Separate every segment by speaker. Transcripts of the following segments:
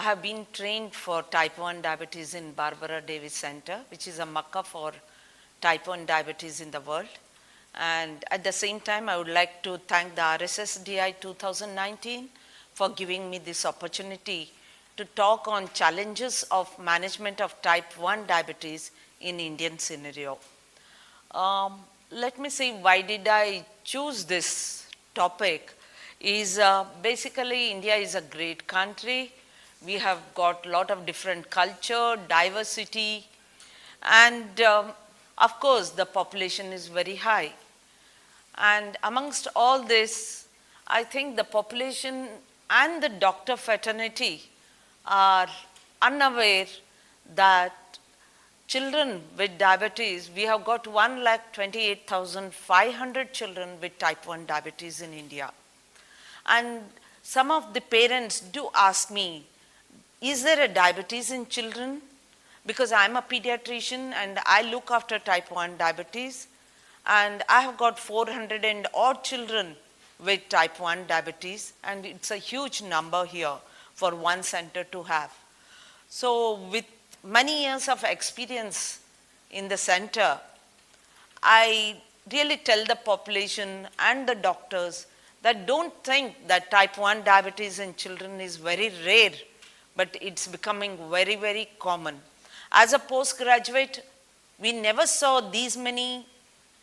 Speaker 1: have been trained for type 1 diabetes in Barbara Davis Center, which is a Makkah for type 1 diabetes in the world. And at the same time, I would like to thank the RSSDI 2019 for giving me this opportunity to talk on challenges of management of type 1 diabetes in Indian scenario. Let me see, why did I choose this topic? Is basically India is a great country. We have got a lot of different culture, diversity, and of course the population is very high. And amongst all this, I think the population and the doctor fraternity are unaware that children with diabetes, we have got 1,28,500 children with type 1 diabetes in India. And some of the parents do ask me, is there a diabetes in children? Because I'm a pediatrician and I look after type 1 diabetes, and I have got 400 and odd children with type 1 diabetes, and it's a huge number here for one center to have. So with many years of experience in the center, I really tell the population and the doctors that don't think that type 1 diabetes in children is very rare, but it's becoming very, very common. As a postgraduate, we never saw these many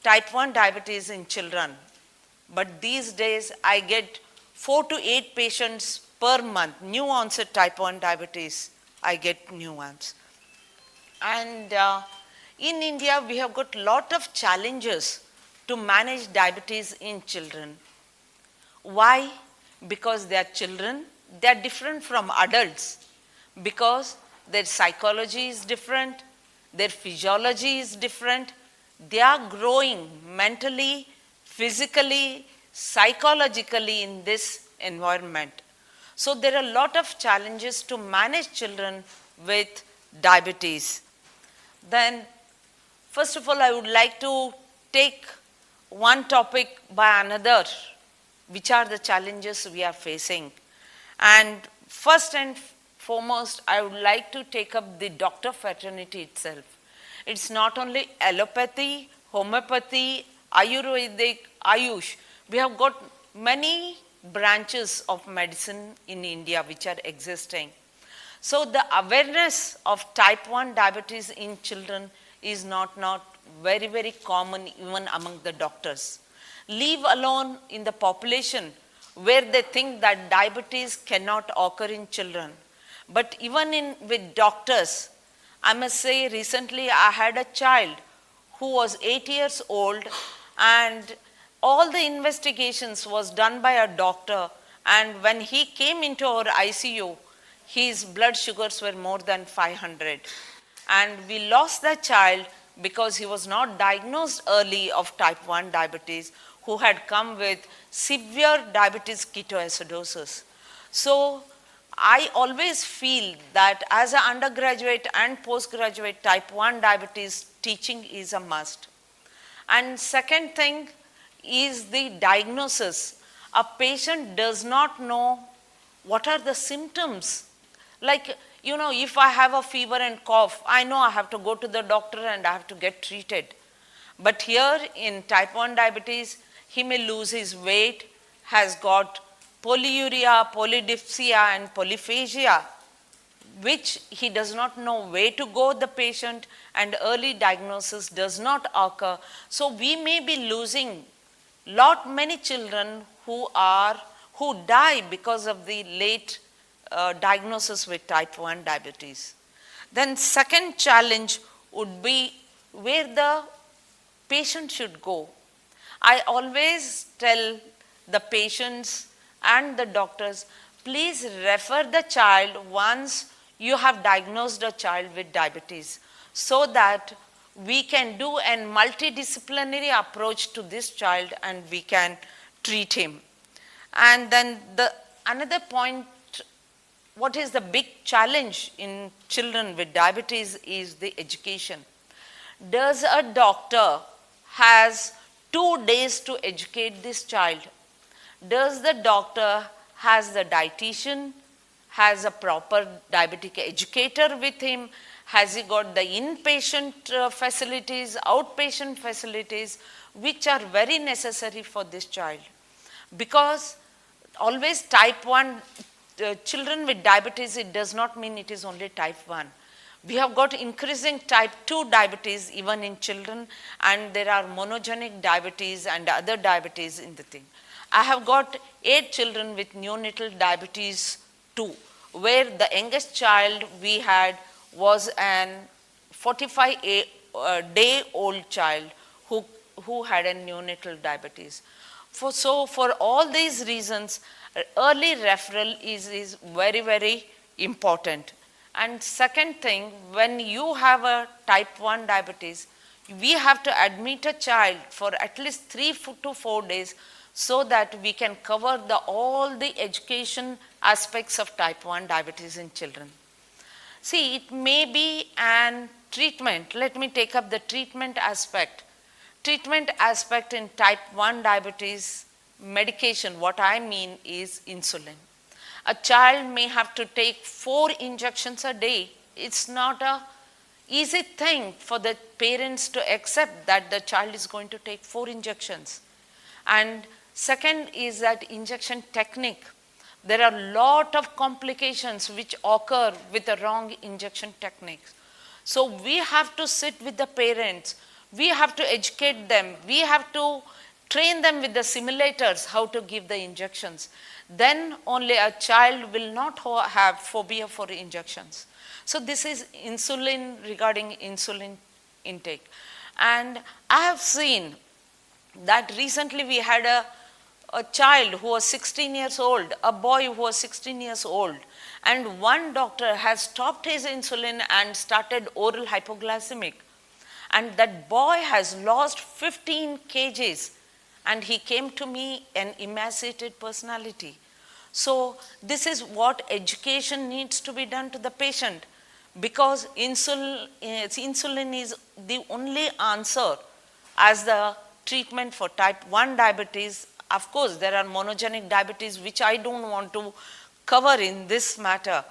Speaker 1: type 1 diabetes in children, but these days I get 4 to 8 patients per month, new onset type 1 diabetes, I get new ones. And in India, we have got a lot of challenges to manage diabetes in children. Why? Because they are children, they are different from adults, because their psychology is different, their physiology is different, they are growing mentally, physically, psychologically in this environment. So there are a lot of challenges to manage children with diabetes. Then, first of all, I would like to take one topic by another, which are the challenges we are facing. And first and foremost, I would like to take up the doctor fraternity itself. It's not only allopathy, homeopathy, Ayurvedic, Ayush. We have got many branches of medicine in India which are existing. So the awareness of type 1 diabetes in children is not very, very common even among the doctors. Leave alone in the population where they think that diabetes cannot occur in children. But even with doctors, I must say recently I had a child who was 8 years old, and all the investigations was done by a doctor, and when he came into our ICU, his blood sugars were more than 500. And we lost that child because he was not diagnosed early of type 1 diabetes, who had come with severe diabetes ketoacidosis. So I always feel that as an undergraduate and postgraduate type 1 diabetes, teaching is a must. And second thing is the diagnosis. A patient does not know what are the symptoms. Like, if I have a fever and cough, I know I have to go to the doctor and I have to get treated. But here in type 1 diabetes, he may lose his weight, has got polyuria, polydipsia, and polyphagia, which he does not know where to go, the patient, and early diagnosis does not occur. So we may be losing many children who die because of the late diagnosis with type 1 diabetes. Then second challenge would be where the patient should go. I always tell the patients and the doctors, please refer the child once you have diagnosed a child with diabetes, so that we can do a multidisciplinary approach to this child and we can treat him. And then another point, what is the big challenge in children with diabetes is the education. Does a doctor has 2 days to educate this child? Does the doctor has the dietitian, has a proper diabetic educator with him? Has he got the inpatient facilities, outpatient facilities, which are very necessary for this child? Because always type 1, children with diabetes, it does not mean it is only type 1. We have got increasing type 2 diabetes even in children, and there are monogenic diabetes and other diabetes in the thing. I have got 8 children with neonatal diabetes 2, where the youngest child we had was an 45-day-old child who had a neonatal diabetes. So for all these reasons, early referral is very, very important. And second thing, when you have a type 1 diabetes, we have to admit a child for at least 3 to 4 days so that we can cover all the education aspects of type 1 diabetes in children. See, it may be an treatment. Let me take up the treatment aspect. Treatment aspect in type 1 diabetes, medication, what I mean is insulin. A child may have to take 4 injections a day. It's not an easy thing for the parents to accept that the child is going to take 4 injections. And second is that injection technique. There are a lot of complications which occur with the wrong injection techniques. So we have to sit with the parents. We have to educate them. We have to train them with the simulators how to give the injections. Then only a child will not have phobia for injections. So this is insulin, regarding insulin intake. And I have seen that recently we had a child who was 16 years old, a boy who was 16 years old, and one doctor has stopped his insulin and started oral hypoglycemic. And that boy has lost 15 kgs, and he came to me an emaciated personality. So this is what education needs to be done to the patient, because insulin is the only answer as the treatment for type 1 diabetes. Of course, there are monogenic diabetes which I don't want to cover in this matter,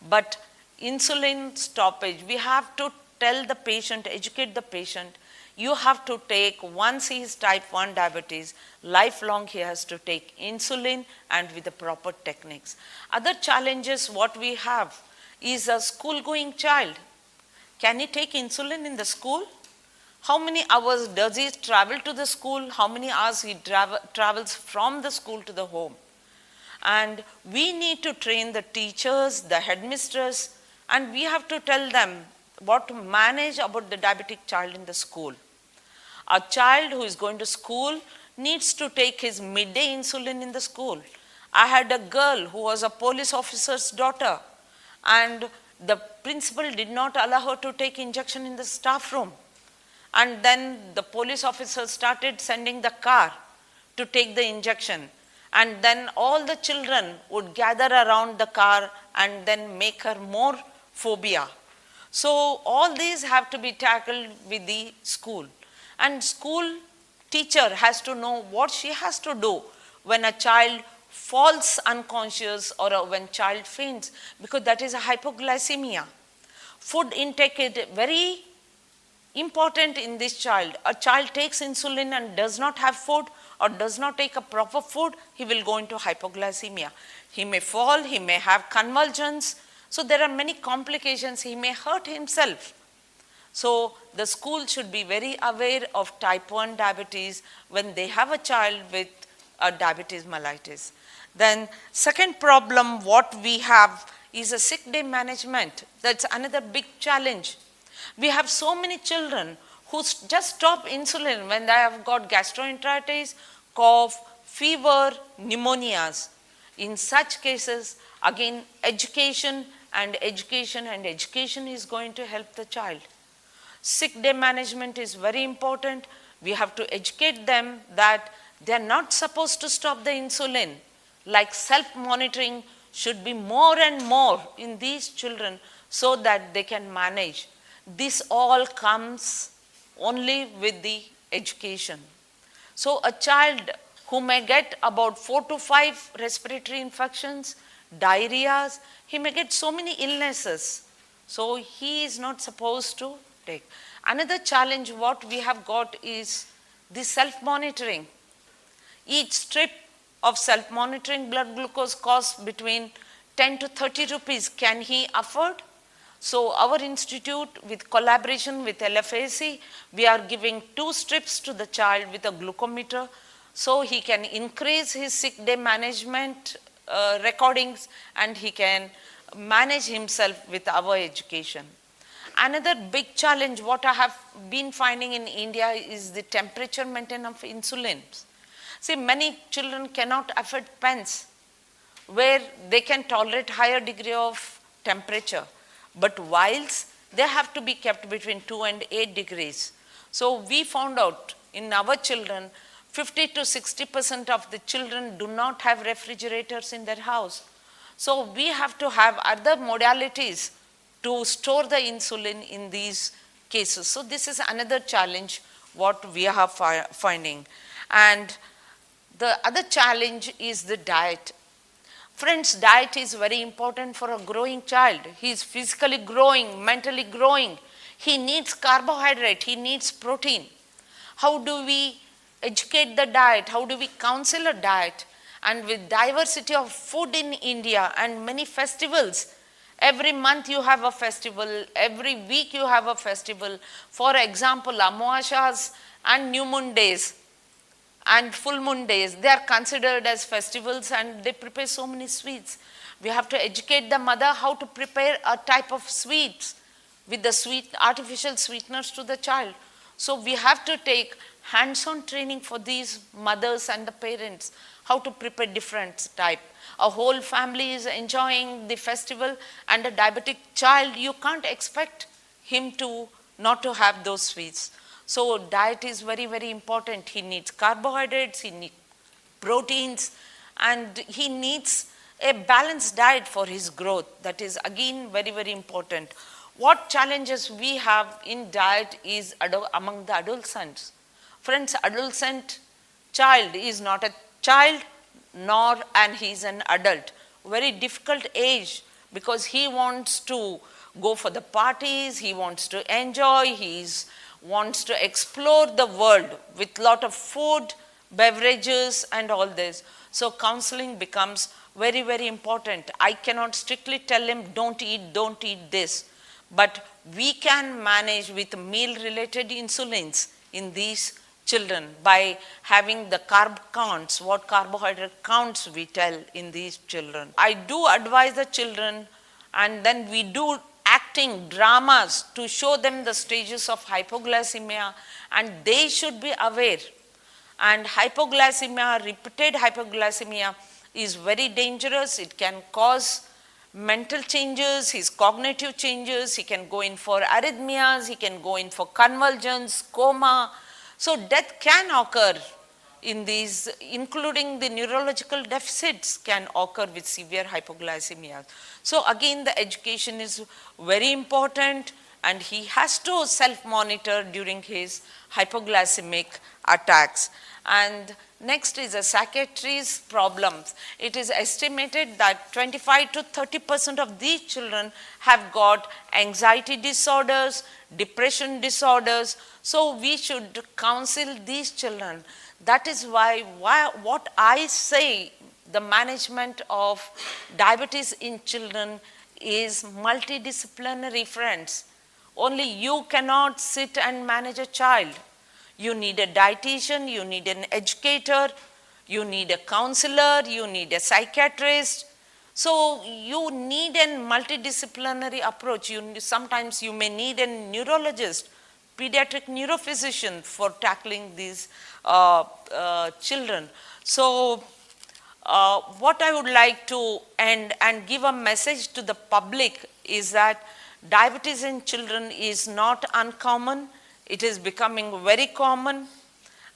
Speaker 1: but insulin stoppage, we have to tell the patient, educate the patient, you have to take, once he is type 1 diabetes, lifelong he has to take insulin and with the proper techniques. Other challenges what we have is a school going child. Can he take insulin in the school? How many hours does he travel to the school? How many hours he travels from the school to the home? And we need to train the teachers, the headmistress, and we have to tell them what to manage about the diabetic child in the school. A child who is going to school needs to take his midday insulin in the school. I had a girl who was a police officer's daughter, and the principal did not allow her to take injection in the staff room. And then the police officer started sending the car to take the injection. And then all the children would gather around the car and then make her more phobia. So all these have to be tackled with the school. And school teacher has to know what she has to do when a child falls unconscious or when child faints, because that is a hypoglycemia. Food intake is very important in this child. A child takes insulin and does not have food or does not take a proper food, he will go into hypoglycemia. He may fall, he may have convulsions. So there are many complications, he may hurt himself. So the school should be very aware of type 1 diabetes when they have a child with a diabetes mellitus. Then second problem what we have is a sick day management. That's another big challenge. We have so many children who just stop insulin when they have got gastroenteritis, cough, fever, pneumonias. In such cases, again, education is going to help the child. Sick day management is very important. We have to educate them that they are not supposed to stop the insulin. Like self-monitoring should be more and more in these children so that they can manage. This all comes only with the education. So a child who may get about 4 to 5 respiratory infections diarrheas, he may get so many illnesses. So he is not supposed to take. Another challenge what we have got is the self-monitoring. Each strip of self-monitoring blood glucose costs between 10 to 30 rupees. Can he afford? So our institute, with collaboration with LFAC, we are giving 2 strips to the child with a glucometer, so he can increase his sick day management recordings, and he can manage himself with our education. Another big challenge what I have been finding in India is the temperature maintenance of insulin. See, many children cannot afford pens where they can tolerate higher degree of temperature, but vials, they have to be kept between 2 and 8 degrees. So we found out in our children, 50 to 60% of the children do not have refrigerators in their house. So we have to have other modalities to store the insulin in these cases. So this is another challenge what we are finding. And the other challenge is the diet. Friends, diet is very important for a growing child. He is physically growing, mentally growing. He needs carbohydrate, he needs protein. How do we educate the diet? How do we counsel a diet? And with diversity of food in India and many festivals, every month you have a festival, every week you have a festival. For example, Amavashas and New Moon days and full moon days, they are considered as festivals and they prepare so many sweets. We have to educate the mother how to prepare a type of sweets with the artificial sweeteners to the child. So we have to take hands-on training for these mothers and the parents, how to prepare different type. A whole family is enjoying the festival, and a diabetic child, you can't expect him to not to have those sweets. So diet is very, very important. He needs carbohydrates, he needs proteins, and he needs a balanced diet for his growth. That is again very, very important. What challenges we have in diet is among the adolescents. Friends, adolescent child is not a child, nor and he is an adult. Very difficult age, because he wants to go for the parties, he wants to enjoy, he wants to explore the world with lot of food, beverages and all this. So counseling becomes very, very important. I cannot strictly tell him don't eat this, but we can manage with meal related insulins in these children by having the carb counts, what carbohydrate counts we tell in these children. I do advise the children, and then we do acting dramas to show them the stages of hypoglycemia, and they should be aware. And hypoglycemia, repeated hypoglycemia is very dangerous. It can cause mental changes, his cognitive changes, he can go in for arrhythmias, he can go in for convulsions, coma. So death can occur in these, including the neurological deficits can occur with severe hypoglycemia. So again, the education is very important, and he has to self-monitor during his hypoglycemic attacks. And next is a psychiatrist's problems. It is estimated that 25 to 30% of these children have got anxiety disorders, depression disorders. So we should counsel these children. That is why what I say, the management of diabetes in children is multidisciplinary, friends. Only you cannot sit and manage a child. You need a dietitian, you need an educator, you need a counselor, you need a psychiatrist. So you need a multidisciplinary approach. Sometimes you may need a neurologist, pediatric neurophysician for tackling these children. So what I would like to end and give a message to the public is that diabetes in children is not uncommon. It is becoming very common,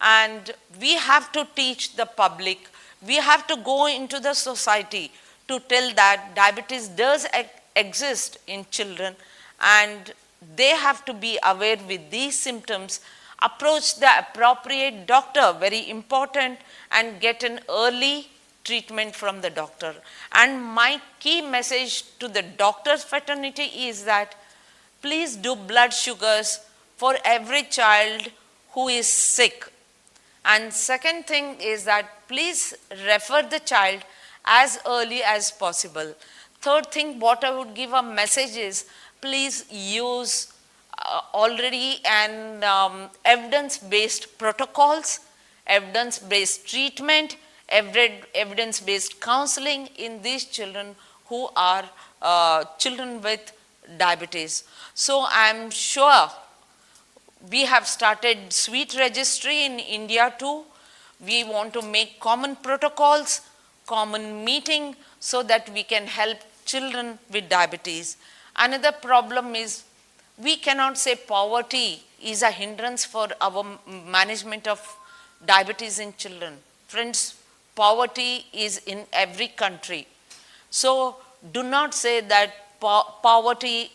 Speaker 1: and we have to teach the public. We have to go into the society to tell that diabetes does exist in children, and they have to be aware with these symptoms, approach the appropriate doctor, very important, and get an early treatment from the doctor. And my key message to the doctors fraternity is that please do blood sugars for every child who is sick. And second thing is that please refer the child as early as possible. Third thing, what I would give a message is, please use already and evidence-based protocols, evidence-based treatment, evidence-based counseling in these children who are children with diabetes. So I'm sure we have started sweet registry in India too. We want to make common protocols, common meeting so that we can help children with diabetes. Another problem is we cannot say poverty is a hindrance for our management of diabetes in children. Friends, poverty is in every country. So do not say that poverty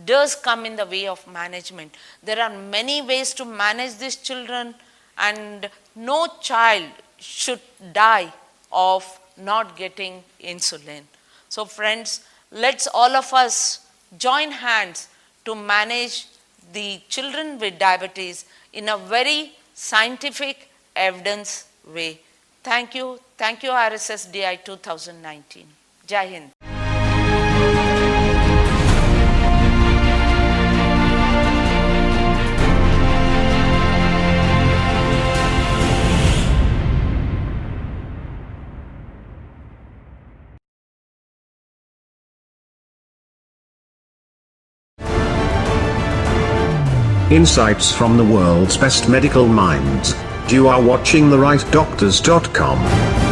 Speaker 1: does come in the way of management. There are many ways to manage these children, and no child should die of not getting insulin. So friends, let's all of us join hands to manage the children with diabetes in a very scientific, evidence way. Thank you. Thank you, RSSDI 2019. Jai Hind.
Speaker 2: Insights from the world's best medical minds. You are watching therightdoctors.com.